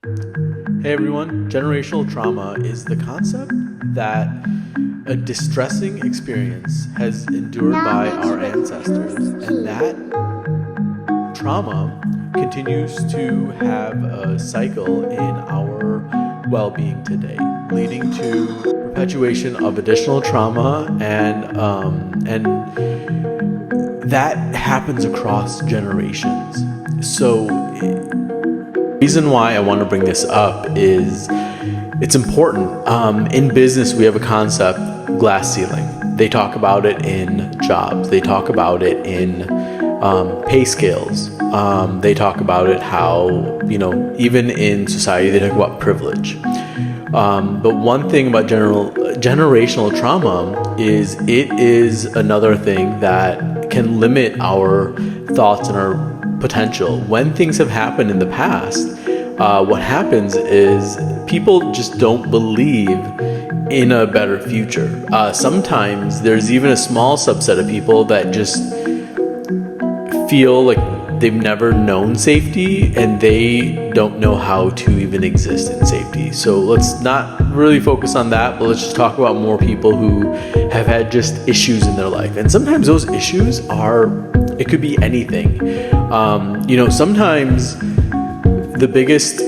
Hey everyone, generational trauma is the concept that a distressing experience has endured by our ancestors, and that trauma continues to have a cycle in our well-being today, leading to perpetuation of additional trauma, and that happens across generations. So reason why I want to bring this up is it's important. In business, we have a concept, glass ceiling. They talk about it in jobs. They talk about it in pay scales. They talk about it how, even in society, they talk about privilege. But one thing about generational trauma is it is another thing that can limit our thoughts and our potential. When things have happened in the past, what happens is people just don't believe in a better future. Sometimes there's even a small subset of people that just feel like they've never known safety and they don't know how to even exist in safety. So let's not really focus on that, but let's just talk about more people who have had just issues in their life. And sometimes those issues it could be anything. Sometimes the biggest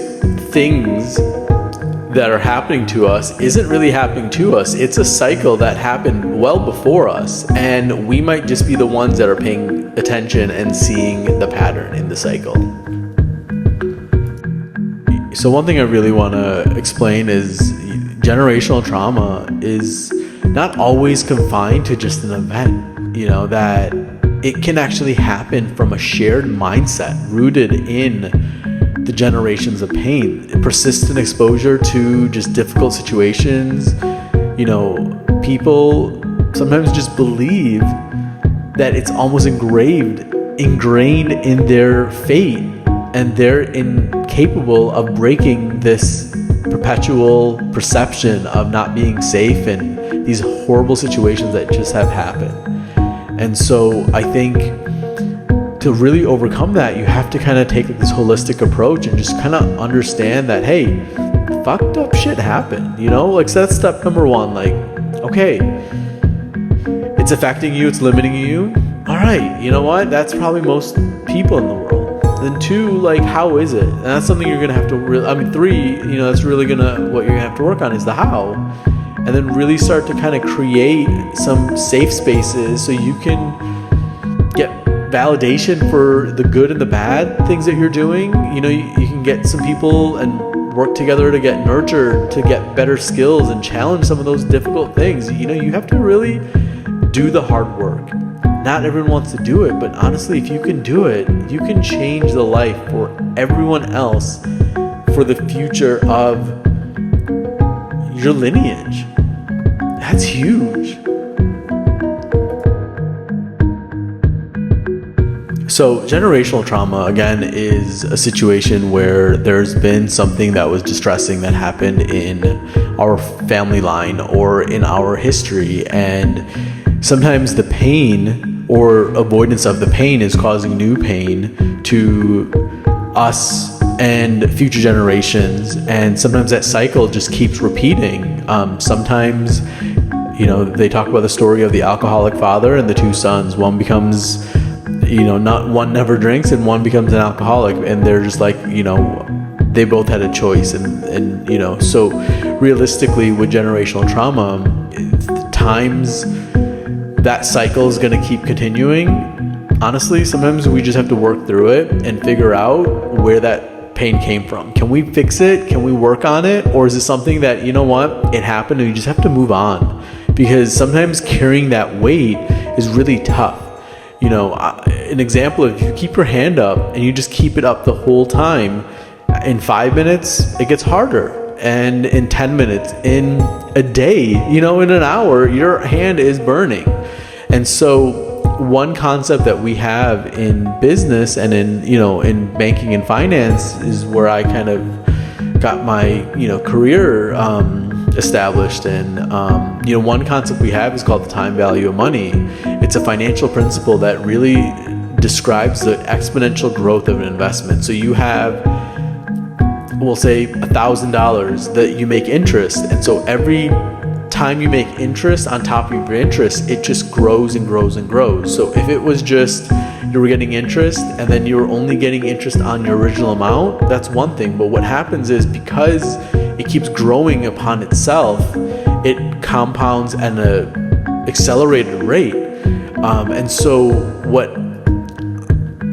things that are happening to us isn't really happening to us. It's a cycle that happened well before us, and we might just be the ones that are paying attention and seeing the pattern in the cycle. So one thing I really want to explain is generational trauma is not always confined to just an event, that it can actually happen from a shared mindset rooted in the generations of pain, persistent exposure to just difficult situations. People sometimes just believe that it's almost ingrained in their fate, and they're incapable of breaking this perpetual perception of not being safe and these horrible situations that just have happened. And so I think to really overcome that, you have to kind of take this holistic approach and just kind of understand that, hey, fucked up shit happened, so that's step number one. Okay, it's affecting you, it's limiting you. All right, you know what? That's probably most people in the world. Then two, how is it? And that's something you're going to have to three, that's really what you're going to have to work on is the how. And then really start to kind of create some safe spaces so you can get validation for the good and the bad things that you're doing. You can get some people and work together to get nurtured, to get better skills and challenge some of those difficult things. You have to really do the hard work. Not everyone wants to do it, but honestly, if you can do it, you can change the life for everyone else, for the future of your lineage. That's huge. So generational trauma, again, is a situation where there's been something that was distressing that happened in our family line or in our history. And sometimes the pain or avoidance of the pain is causing new pain to us and future generations. And sometimes that cycle just keeps repeating. Sometimes, they talk about the story of the alcoholic father and the two sons. One becomes not one never drinks and one becomes an alcoholic, and they're just they both had a choice. And so realistically with generational trauma, times that cycle is going to keep continuing. Honestly, sometimes we just have to work through it and figure out where that pain came from. Can we fix it? Can we work on it? Or is it something that, it happened and you just have to move on? Because sometimes carrying that weight is really tough. An example, if you keep your hand up and you just keep it up the whole time, in 5 minutes, it gets harder. And in 10 minutes, in a day, in an hour, your hand is burning. And so one concept that we have in business and in banking and finance is where I kind of got my, career established. And, one concept we have is called the time value of money. It's a financial principle that really describes the exponential growth of an investment. So you have we'll say $1,000 that you make interest. And so every time you make interest on top of your interest, it just grows and grows and grows. So if it was just you were getting interest and then you were only getting interest on your original amount, that's one thing. But what happens is, because it keeps growing upon itself, it compounds at an accelerated rate. And so what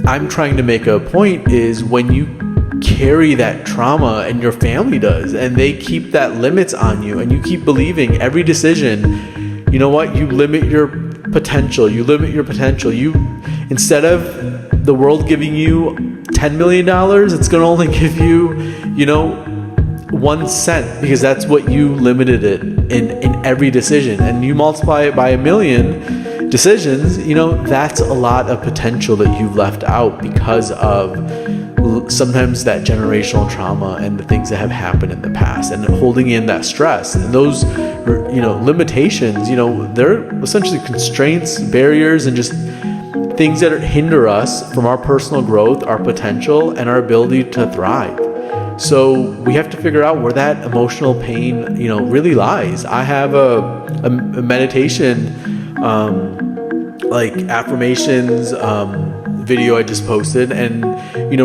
I'm trying to make a point is, when you carry that trauma, and your family does, and they keep that limits on you, and you keep believing every decision, you know what, you limit your potential, you instead of the world giving you $10 million, it's going to only give you, 1 cent, because that's what you limited it in every decision. And you multiply it by 1 million decisions, that's a lot of potential that you've left out because of sometimes that generational trauma and the things that have happened in the past, and holding in that stress. And those, limitations, they're essentially constraints, barriers, and just things that hinder us from our personal growth, our potential, and our ability to thrive. So we have to figure out where that emotional pain, really lies. I have a meditation, like affirmations, video I just posted, and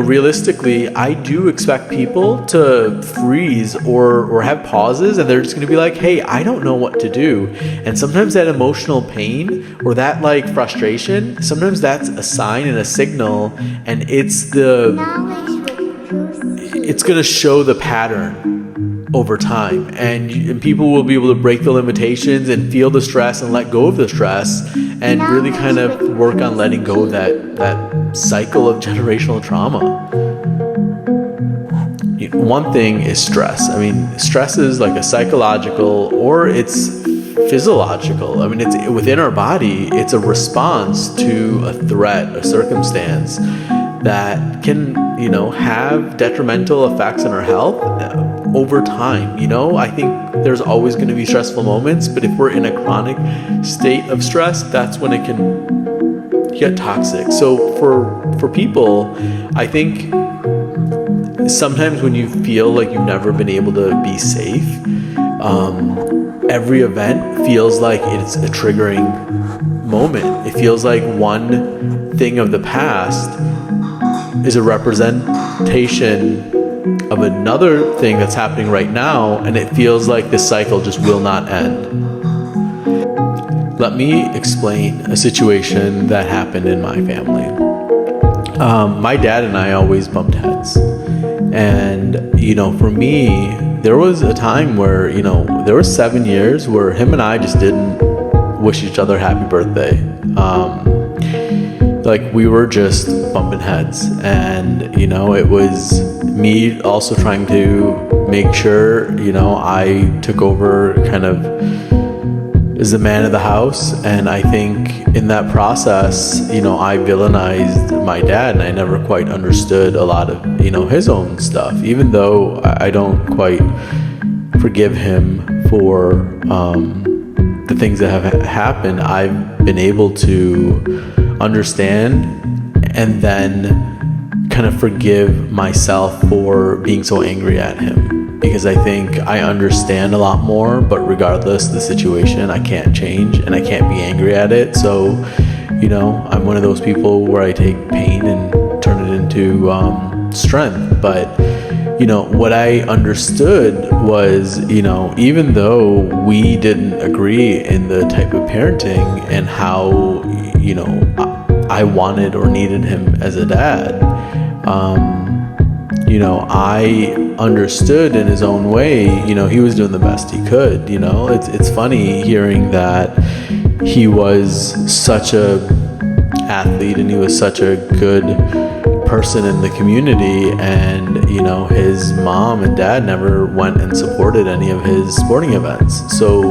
realistically, I do expect people to freeze or have pauses, and they're just going to be like, hey, I don't know what to do. And sometimes that emotional pain or that frustration, sometimes that's a sign and a signal, and it's going to show the pattern over time, and people will be able to break the limitations and feel the stress and let go of the stress, and really kind of work on letting go of that cycle of generational trauma. One thing is stress. Stress is like a psychological, or it's physiological. It's within our body. It's a response to a threat, a circumstance that can, have detrimental effects on our health over time. I think there's always going to be stressful moments, but if we're in a chronic state of stress, that's when it can get toxic. So for people, I think sometimes when you feel like you've never been able to be safe, every event feels like it's a triggering moment. It feels like one thing of the past is a representation of another thing that's happening right now, and it feels like this cycle just will not end. Let me explain a situation that happened in my family. My dad and I always bumped heads. And, for me, there was a time where, there were 7 years where him and I just didn't wish each other happy birthday. We were just bumping heads. And, it was me also trying to make sure, I took over kind of as the man of the house. And I think in that process, I villainized my dad, and I never quite understood a lot of, his own stuff, even though I don't quite forgive him for the things that have happened. I've been able to understand and then kind of forgive myself for being so angry at him, because I think I understand a lot more, but regardless of the situation, I can't change and I can't be angry at it. So, I'm one of those people where I take pain and turn it into strength. But, what I understood was, even though we didn't agree in the type of parenting and how, I wanted or needed him as a dad, I understood in his own way, he was doing the best he could. It's funny hearing that he was such a athlete and he was such a good person in the community, and his mom and dad never went and supported any of his sporting events. So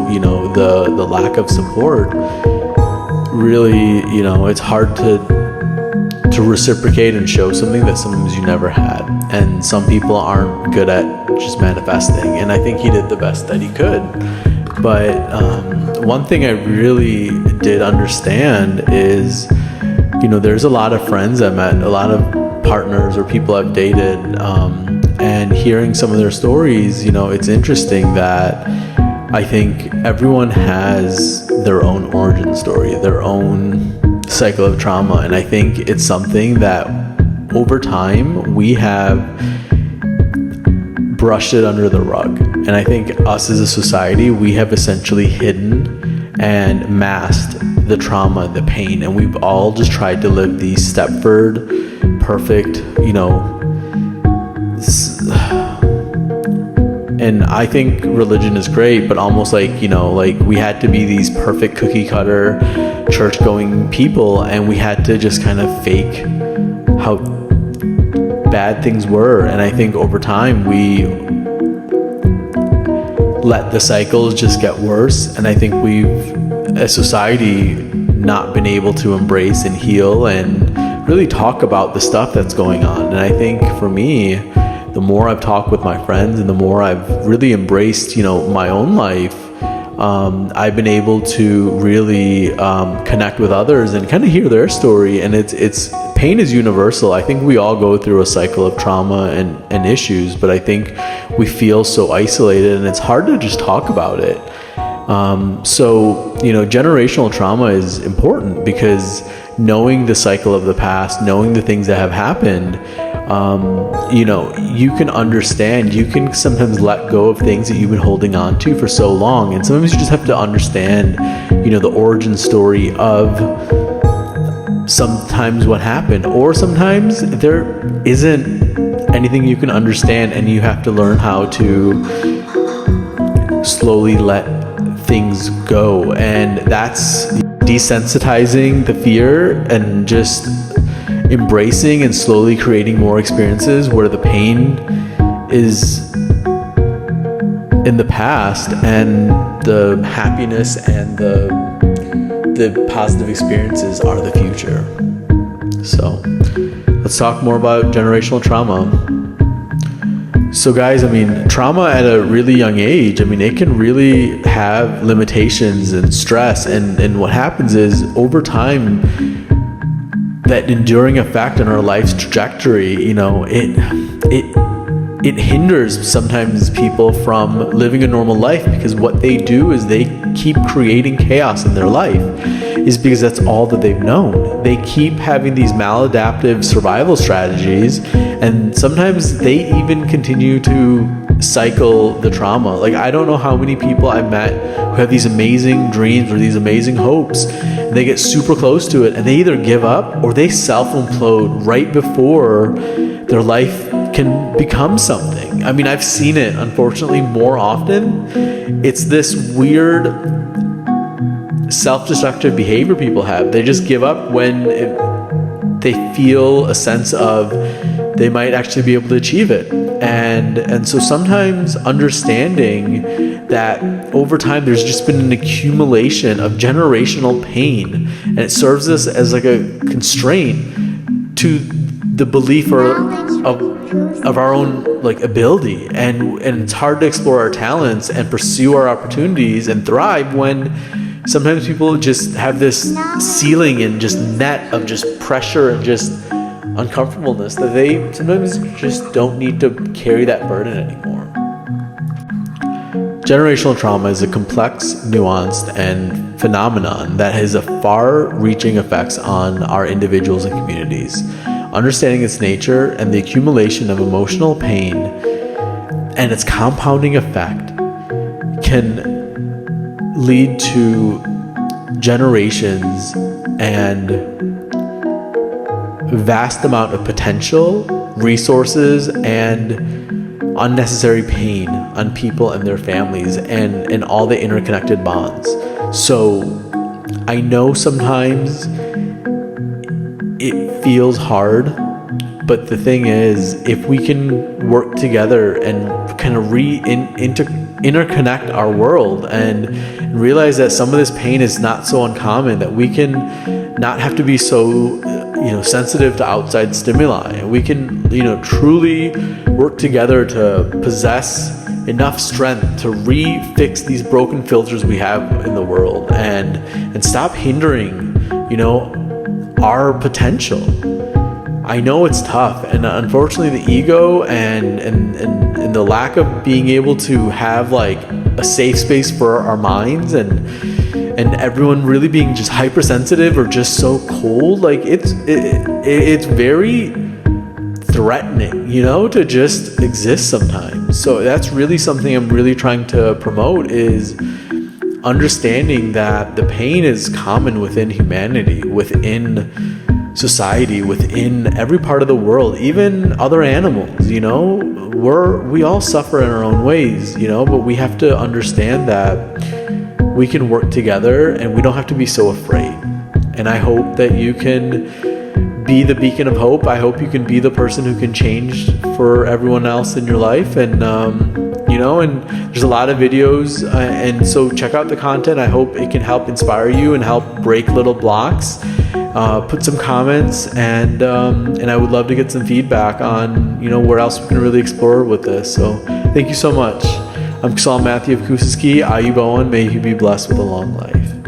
the lack of support really, it's hard to reciprocate and show something that sometimes you never had. And some people aren't good at just manifesting, and I think he did the best that he could. But one thing I really did understand is, there's a lot of friends I met, a lot of partners or people I've dated, and hearing some of their stories, it's interesting that I think everyone has their own origin story, their own cycle of trauma. And I think it's something that over time we have brushed it under the rug. And I think us as a society, we have essentially hidden and masked the trauma, the pain, and we've all just tried to live the Stepford perfect, and I think religion is great, but almost like we had to be these perfect cookie cutter church going people, and we had to just kind of fake how bad things were. And I think over time we let the cycles just get worse, and I think we've, as society, not been able to embrace and heal and really talk about the stuff that's going on. And I think for me, the more I've talked with my friends and the more I've really embraced my own life, I've been able to really connect with others and kind of hear their story. And it's pain is universal. I think we all go through a cycle of trauma and issues, but I think we feel so isolated, and it's hard to just talk about it. So generational trauma is important, because knowing the cycle of the past, knowing the things that have happened, you can understand, you can sometimes let go of things that you've been holding on to for so long. And sometimes you just have to understand, the origin story of sometimes what happened, or sometimes there isn't anything you can understand, and you have to learn how to slowly let things go. And that's desensitizing the fear and just embracing and slowly creating more experiences where the pain is in the past and the happiness and the positive experiences are the future. So let's talk more about generational trauma. So guys, trauma at a really young age, it can really have limitations and stress, and what happens is over time, that enduring effect on our life's trajectory, it hinders sometimes people from living a normal life, because what they do is they keep creating chaos in their life, is because that's all that they've known. They keep having these maladaptive survival strategies, and sometimes they even continue to cycle the trauma. Like, I don't know how many people I've met who have these amazing dreams or these amazing hopes, and they get super close to it, and they either give up or they self-implode right before their life can become something. I've seen it, unfortunately, more often. It's this weird self-destructive behavior people have. They just give up when they feel a sense of they might actually be able to achieve it. And so sometimes understanding that over time there's just been an accumulation of generational pain, and it serves us as like a constraint to the belief of our own ability, and it's hard to explore our talents and pursue our opportunities and thrive when sometimes people just have this ceiling and just net of just pressure and just uncomfortableness that they sometimes just don't need to carry that burden anymore. Generational trauma is a complex, nuanced, and phenomenon that has a far-reaching effects on our individuals and communities. Understanding its nature and the accumulation of emotional pain and its compounding effect can lead to generations and vast amount of potential, resources, and unnecessary pain on people and their families and all the interconnected bonds. So I know sometimes it feels hard, but the thing is, if we can work together and kind of interconnect our world and realize that some of this pain is not so uncommon, that we can not have to be so sensitive to outside stimuli. We can truly work together to possess enough strength to refix these broken filters we have in the world, and stop hindering our potential. I know it's tough, and unfortunately the ego and the lack of being able to have like a safe space for our minds, and everyone really being just hypersensitive or just so cold, like it's very threatening, to just exist sometimes. So that's really something I'm really trying to promote, is understanding that the pain is common within humanity, within society, within every part of the world, even other animals. We all suffer in our own ways, but we have to understand that we can work together and we don't have to be so afraid. And I hope that you can be the beacon of hope. I hope you can be the person who can change for everyone else in your life. And and there's a lot of videos, and so check out the content. I hope it can help inspire you and help break little blocks. Put some comments, and I would love to get some feedback on where else we can really explore with this. So thank you so much. I'm Kasal Matthew of Koos. Ayu Bowen. May you be blessed with a long life.